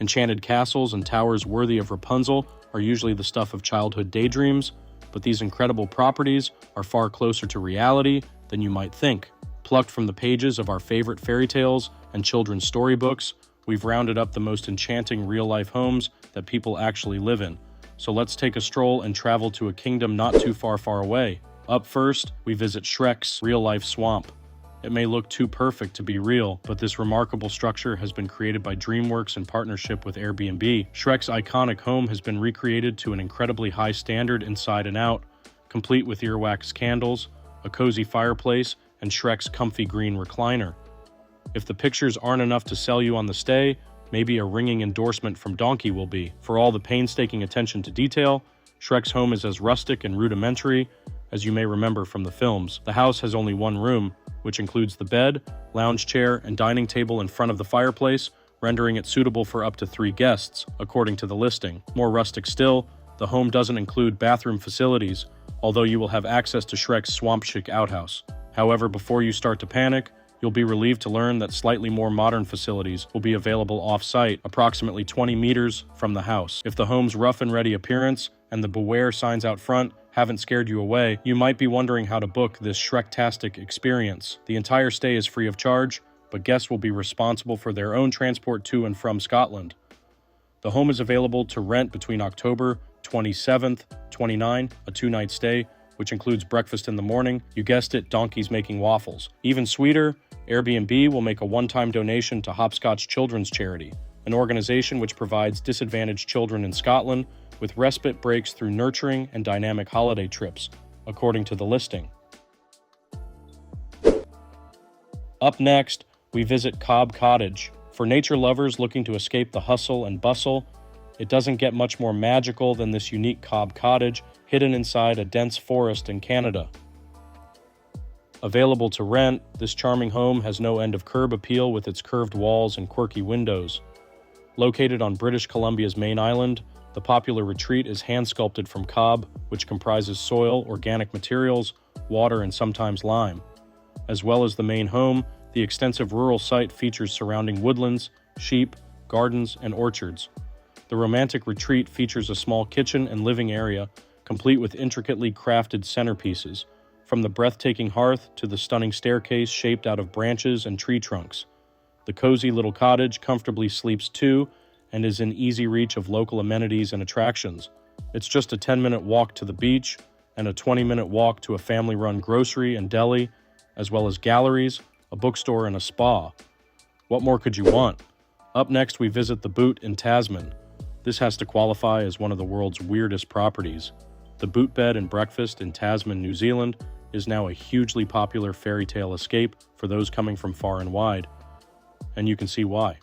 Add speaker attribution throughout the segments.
Speaker 1: Enchanted castles and towers worthy of Rapunzel are usually the stuff of childhood daydreams, but these incredible properties are far closer to reality than you might think. Plucked from the pages of our favorite fairy tales and children's storybooks, we've rounded up the most enchanting real-life homes that people actually live in. So let's take a stroll and travel to a kingdom not too far away. Up first, we visit Shrek's real-life swamp. It may look too perfect to be real, but this remarkable structure has been created by DreamWorks in partnership with Airbnb. Shrek's iconic home has been recreated to an incredibly high standard inside and out, complete with earwax candles, a cozy fireplace, and Shrek's comfy green recliner. If the pictures aren't enough to sell you on the stay, maybe a ringing endorsement from Donkey will be. For all the painstaking attention to detail, Shrek's home is as rustic and rudimentary as you may remember from the films. The house has only one room, which includes the bed, lounge chair, and dining table in front of the fireplace, rendering it suitable for up to 3 guests, according to the listing. More rustic still, the home doesn't include bathroom facilities, although you will have access to Shrek's swamp chic outhouse. However, before you start to panic, you'll be relieved to learn that slightly more modern facilities will be available off-site, approximately 20 meters from the house. If the home's rough and ready appearance and the beware signs out front haven't scared you away, you might be wondering how to book this Shrektastic experience. The entire stay is free of charge, but guests will be responsible for their own transport to and from Scotland. The home is available to rent between October 27th, 29, a 2-night stay, which includes breakfast in the morning. You guessed it, Donkey's making waffles. Even sweeter, Airbnb will make a one-time donation to Hopscotch Children's Charity, an organization which provides disadvantaged children in Scotland with respite breaks through nurturing and dynamic holiday trips, according to the listing. Up next, we visit Cobb Cottage. For nature lovers looking to escape the hustle and bustle, it doesn't get much more magical than this unique Cobb Cottage hidden inside a dense forest in Canada. Available to rent, this charming home has no end of curb appeal with its curved walls and quirky windows. Located on British Columbia's main island, the popular retreat is hand-sculpted from cob, which comprises soil, organic materials, water, and sometimes lime. As well as the main home, the extensive rural site features surrounding woodlands, sheep, gardens, and orchards. The romantic retreat features a small kitchen and living area, complete with intricately crafted centerpieces, from the breathtaking hearth to the stunning staircase shaped out of branches and tree trunks. The cozy little cottage comfortably sleeps 2 and is in easy reach of local amenities and attractions. It's just a 10-minute walk to the beach and a 20-minute walk to a family-run grocery and deli, as well as galleries, a bookstore, and a spa. What more could you want? Up next, we visit the Boot in Tasman. This has to qualify as one of the world's weirdest properties. The Boot Bed and Breakfast in Tasman, New Zealand, is now a hugely popular fairy tale escape for those coming from far and wide. And you can see why.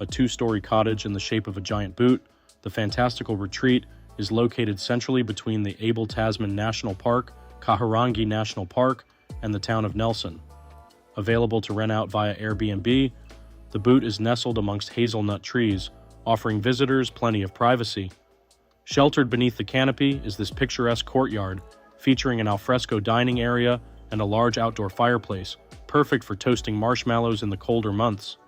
Speaker 1: A 2-story cottage in the shape of a giant boot, the fantastical retreat is located centrally between the Abel Tasman National Park, Kahurangi National Park, and the town of Nelson. Available to rent out via Airbnb, the boot is nestled amongst hazelnut trees, offering visitors plenty of privacy. Sheltered beneath the canopy is this picturesque courtyard, featuring an alfresco dining area and a large outdoor fireplace, perfect for toasting marshmallows in the colder months.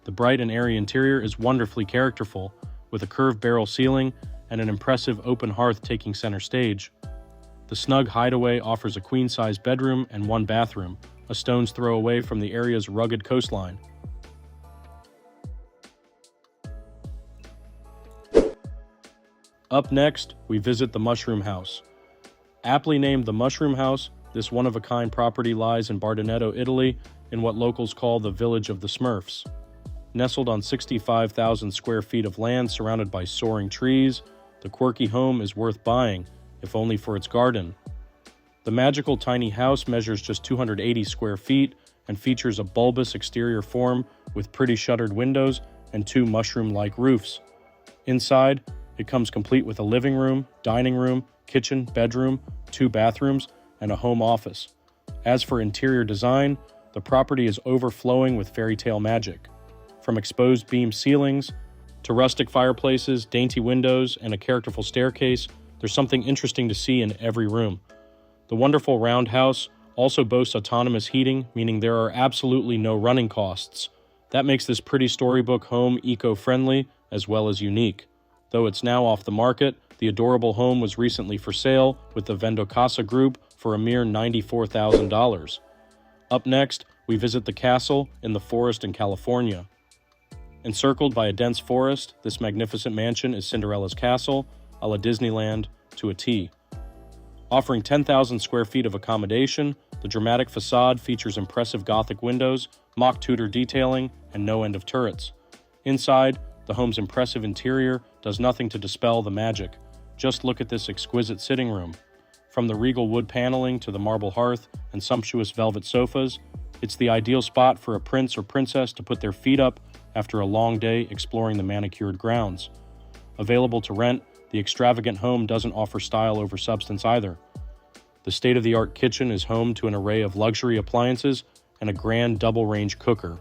Speaker 1: The bright and airy interior is wonderfully characterful, with a curved barrel ceiling and an impressive open hearth taking center stage. The snug hideaway offers a queen-size bedroom and 1 bathroom, a stone's throw away from the area's rugged coastline. Up next, we visit the Mushroom House. Aptly named the Mushroom House, this one-of-a-kind property lies in Bardonetto, Italy, in what locals call the Village of the Smurfs. Nestled on 65,000 square feet of land surrounded by soaring trees, the quirky home is worth buying, if only for its garden. The magical tiny house measures just 280 square feet and features a bulbous exterior form with pretty shuttered windows and 2 mushroom-like roofs. Inside, it comes complete with a living room, dining room, kitchen, bedroom, 2 bathrooms, and a home office. As for interior design, the property is overflowing with fairy tale magic. From exposed beam ceilings to rustic fireplaces, dainty windows, and a characterful staircase, there's something interesting to see in every room. The wonderful roundhouse also boasts autonomous heating, meaning there are absolutely no running costs. That makes this pretty storybook home eco-friendly as well as unique. Though it's now off the market, the adorable home was recently for sale with the Vendocasa Group for a mere $94,000. Up next, we visit the castle in the forest in California. Encircled by a dense forest, this magnificent mansion is Cinderella's castle, a la Disneyland to a T. Offering 10,000 square feet of accommodation, the dramatic facade features impressive Gothic windows, mock Tudor detailing, and no end of turrets. Inside, the home's impressive interior does nothing to dispel the magic. Just look at this exquisite sitting room. From the regal wood paneling to the marble hearth and sumptuous velvet sofas, it's the ideal spot for a prince or princess to put their feet up after a long day exploring the manicured grounds. Available to rent, the extravagant home doesn't offer style over substance either. The state-of-the-art kitchen is home to an array of luxury appliances and a grand double-range cooker,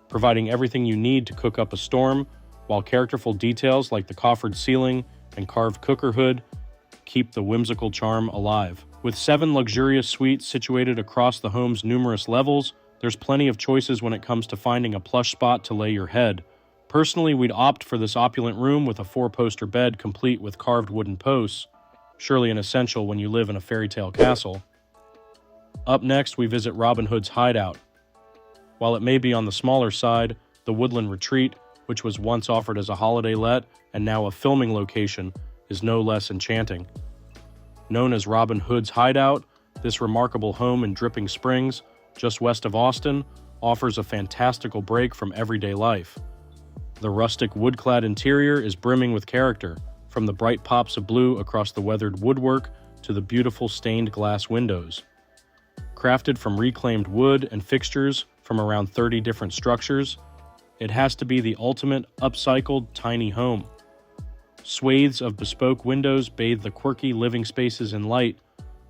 Speaker 1: providing everything you need to cook up a storm, while characterful details like the coffered ceiling and carved cooker hood keep the whimsical charm alive. With 7 luxurious suites situated across the home's numerous levels, there's plenty of choices when it comes to finding a plush spot to lay your head. Personally, we'd opt for this opulent room with a 4-poster bed complete with carved wooden posts, surely an essential when you live in a fairy tale castle. Up next, we visit Robin Hood's hideout. While it may be on the smaller side, the Woodland Retreat, which was once offered as a holiday let and now a filming location, is no less enchanting. Known as Robin Hood's Hideout, this remarkable home in Dripping Springs, just west of Austin, offers a fantastical break from everyday life. The rustic wood-clad interior is brimming with character, from the bright pops of blue across the weathered woodwork to the beautiful stained glass windows. Crafted from reclaimed wood and fixtures from around 30 different structures, it has to be the ultimate upcycled tiny home. Swathes of bespoke windows bathe the quirky living spaces in light,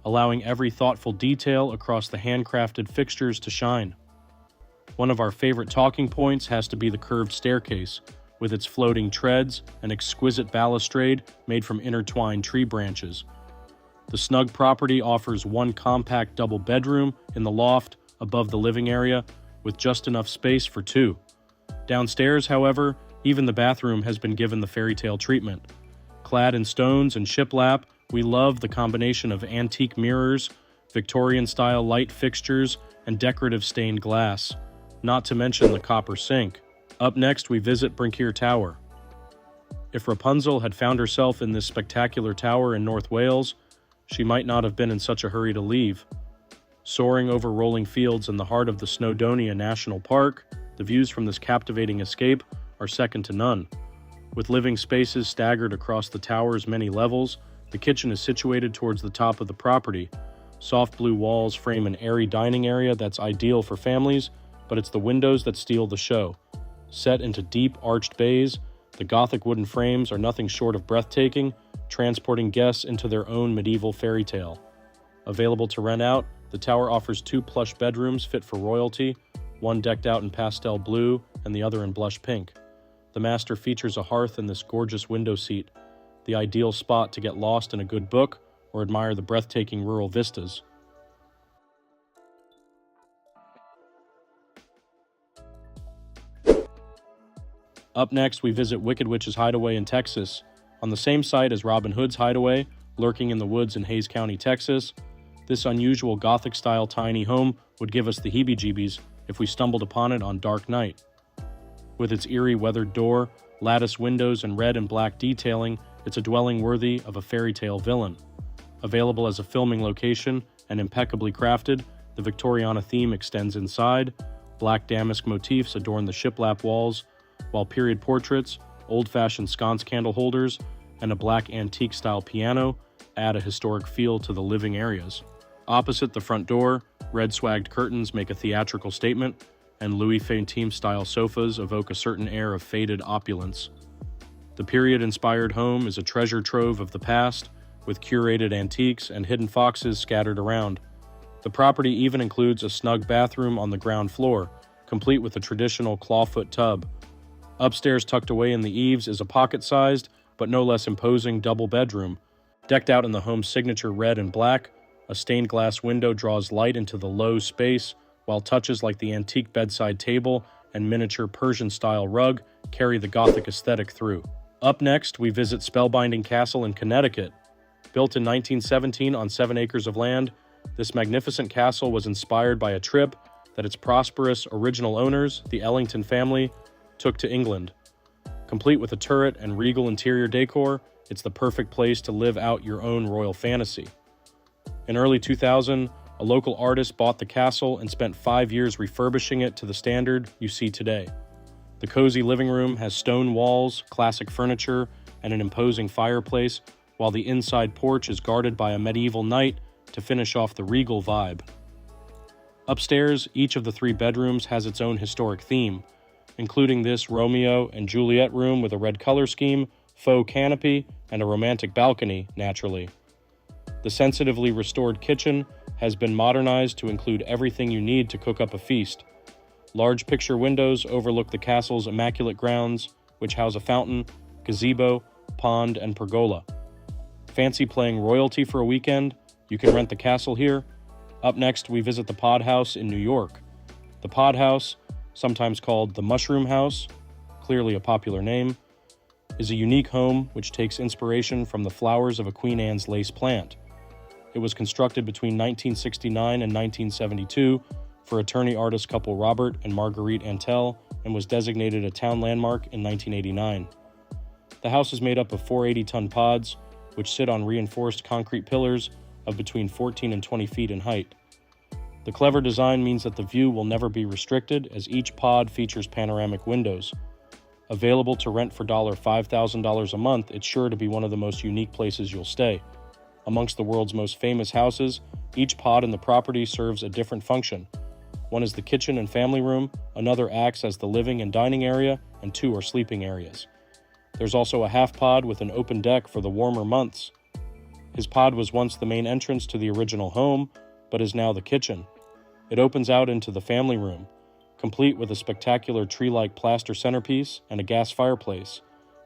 Speaker 1: allowing every thoughtful detail across the handcrafted fixtures to shine. One of our favorite talking points has to be the curved staircase, with its floating treads and exquisite balustrade made from intertwined tree branches. The snug property offers one compact double bedroom in the loft above the living area, with just enough space for 2. Downstairs, however, even the bathroom has been given the fairy tale treatment. Clad in stones and shiplap, we love the combination of antique mirrors, Victorian-style light fixtures, and decorative stained glass, not to mention the copper sink. Up next, we visit Brynkir Tower. If Rapunzel had found herself in this spectacular tower in North Wales, she might not have been in such a hurry to leave. Soaring over rolling fields in the heart of the Snowdonia National Park, the views from this captivating escape are second to none. With living spaces staggered across the tower's many levels, the kitchen is situated towards the top of the property. Soft blue walls frame an airy dining area that's ideal for families, but it's the windows that steal the show. Set into deep arched bays, the Gothic wooden frames are nothing short of breathtaking, transporting guests into their own medieval fairy tale. Available to rent out, the tower offers 2 plush bedrooms fit for royalty, one decked out in pastel blue and the other in blush pink. The master features a hearth and this gorgeous window seat, the ideal spot to get lost in a good book or admire the breathtaking rural vistas. Up next, we visit Wicked Witch's Hideaway in Texas. On the same site as Robin Hood's Hideaway, lurking in the woods in Hays County, Texas, this unusual Gothic-style tiny home would give us the heebie-jeebies if we stumbled upon it on dark night. With its eerie weathered door, lattice windows, and red and black detailing, it's a dwelling worthy of a fairy tale villain. Available as a filming location and impeccably crafted, the Victoriana theme extends inside. Black damask motifs adorn the shiplap walls, while period portraits, old-fashioned sconce candle holders, and a black antique-style piano add a historic feel to the living areas. Opposite the front door, red swagged curtains make a theatrical statement, and Louis Fantine-style sofas evoke a certain air of faded opulence. The period-inspired home is a treasure trove of the past, with curated antiques and hidden foxes scattered around. The property even includes a snug bathroom on the ground floor, complete with a traditional clawfoot tub. Upstairs, tucked away in the eaves, is a pocket-sized, but no less imposing double bedroom. Decked out in the home's signature red and black, a stained glass window draws light into the low space, while touches like the antique bedside table and miniature Persian-style rug carry the Gothic aesthetic through. Up next, we visit Spellbinding Castle in Connecticut. Built in 1917 on 7 acres of land, this magnificent castle was inspired by a trip that its prosperous original owners, the Ellington family, took to England. Complete with a turret and regal interior decor, it's the perfect place to live out your own royal fantasy. In early 2000, a local artist bought the castle and spent 5 years refurbishing it to the standard you see today. The cozy living room has stone walls, classic furniture, and an imposing fireplace, while the inside porch is guarded by a medieval knight to finish off the regal vibe. Upstairs, each of the 3 bedrooms has its own historic theme, including this Romeo and Juliet room with a red color scheme, faux canopy, and a romantic balcony, naturally. The sensitively restored kitchen has been modernized to include everything you need to cook up a feast. Large picture windows overlook the castle's immaculate grounds, which house a fountain, gazebo, pond, and pergola. Fancy playing royalty for a weekend? You can rent the castle here. Up next, we visit the Pod House in New York. The Pod House, sometimes called the Mushroom House, clearly a popular name, is a unique home which takes inspiration from the flowers of a Queen Anne's lace plant. It was constructed between 1969 and 1972 for attorney-artist couple Robert and Marguerite Antel and was designated a town landmark in 1989. The house is made up of 480-ton pods, which sit on reinforced concrete pillars of between 14 and 20 feet in height. The clever design means that the view will never be restricted, as each pod features panoramic windows. Available to rent for $5,000 a month, it's sure to be one of the most unique places you'll stay. Amongst the world's most famous houses, each pod in the property serves a different function. One is the kitchen and family room, another acts as the living and dining area, and 2 are sleeping areas. There's also a half pod with an open deck for the warmer months. His pod was once the main entrance to the original home, but is now the kitchen. It opens out into the family room, complete with a spectacular tree-like plaster centerpiece and a gas fireplace,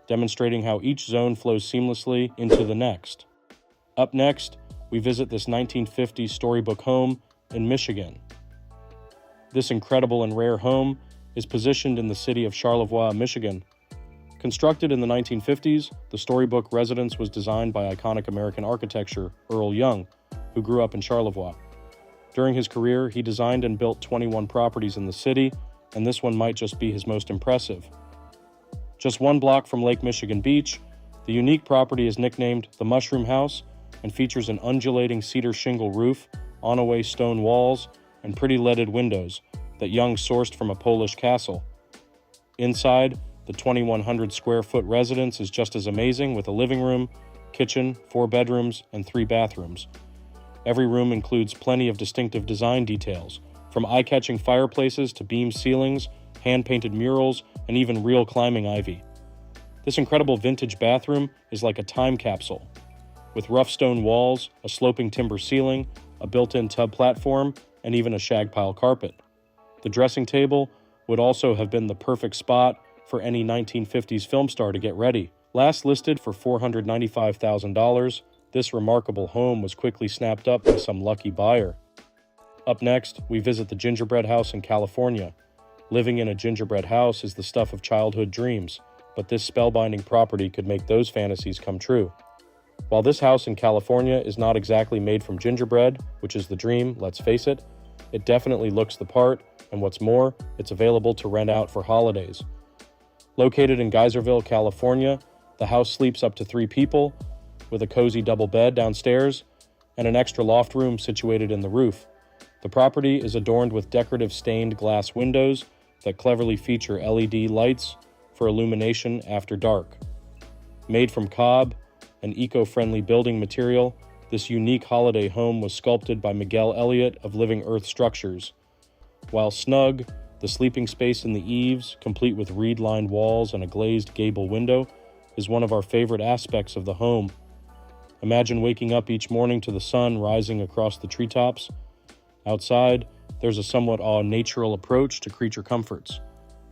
Speaker 1: demonstrating how each zone flows seamlessly into the next. Up next, we visit this 1950s Storybook home in Michigan. This incredible and rare home is positioned in the city of Charlevoix, Michigan. Constructed in the 1950s, the Storybook residence was designed by iconic American architecture Earl Young, who grew up in Charlevoix. During his career, he designed and built 21 properties in the city, and this one might just be his most impressive. Just 1 block from Lake Michigan Beach, the unique property is nicknamed the Mushroom House and features an undulating cedar shingle roof, on-away stone walls, and pretty leaded windows that Young sourced from a Polish castle. Inside, the 2,100 square foot residence is just as amazing, with a living room, kitchen, 4 bedrooms, and 3 bathrooms. Every room includes plenty of distinctive design details, from eye-catching fireplaces to beam ceilings, hand-painted murals, and even real climbing ivy. This incredible vintage bathroom is like a time capsule, with rough stone walls, a sloping timber ceiling, a built-in tub platform, and even a shag pile carpet. The dressing table would also have been the perfect spot for any 1950s film star to get ready. Last listed for $495,000, this remarkable home was quickly snapped up by some lucky buyer. Up next, we visit the Gingerbread house in California. Living in a gingerbread house is the stuff of childhood dreams, but this spellbinding property could make those fantasies come true. While this house in California is not exactly made from gingerbread, which is the dream, let's face it, it definitely looks the part, and what's more, it's available to rent out for holidays. Located in Geyserville, California, the house sleeps up to 3 people, with a cozy double bed downstairs, and an extra loft room situated in the roof. The property is adorned with decorative stained glass windows that cleverly feature LED lights for illumination after dark. Made from Cobb, an eco-friendly building material, this unique holiday home was sculpted by Miguel Elliott of Living Earth Structures. While snug, the sleeping space in the eaves, complete with reed-lined walls and a glazed gable window, is one of our favorite aspects of the home. Imagine waking up each morning to the sun rising across the treetops. Outside, there's a somewhat natural approach to creature comforts.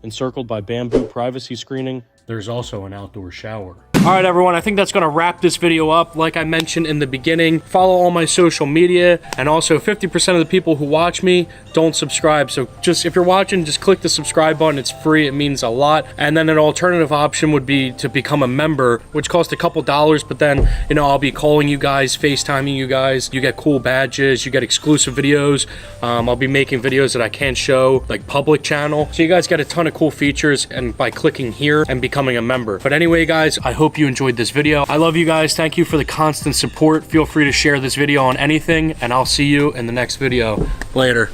Speaker 1: Encircled by bamboo privacy screening, there's also an outdoor shower. All right, everyone, I think that's gonna wrap this video up. Like I mentioned in the beginning, follow all my social media, and also 50% of the people who watch me don't subscribe. So just, if you're watching, just click the subscribe button. It's free, it means a lot. And then an alternative option would be to become a member, which costs a couple dollars, but then, you know, I'll be calling you guys, FaceTiming you guys. You get cool badges, you get exclusive videos. I'll be making videos that I can't show, like public channel. So you guys get a ton of cool features and by clicking here and becoming a member. But anyway, guys, I hope you enjoyed this video. I love you guys. Thank you for the constant support. Feel free to share this video on anything, and I'll see you in the next video. Later.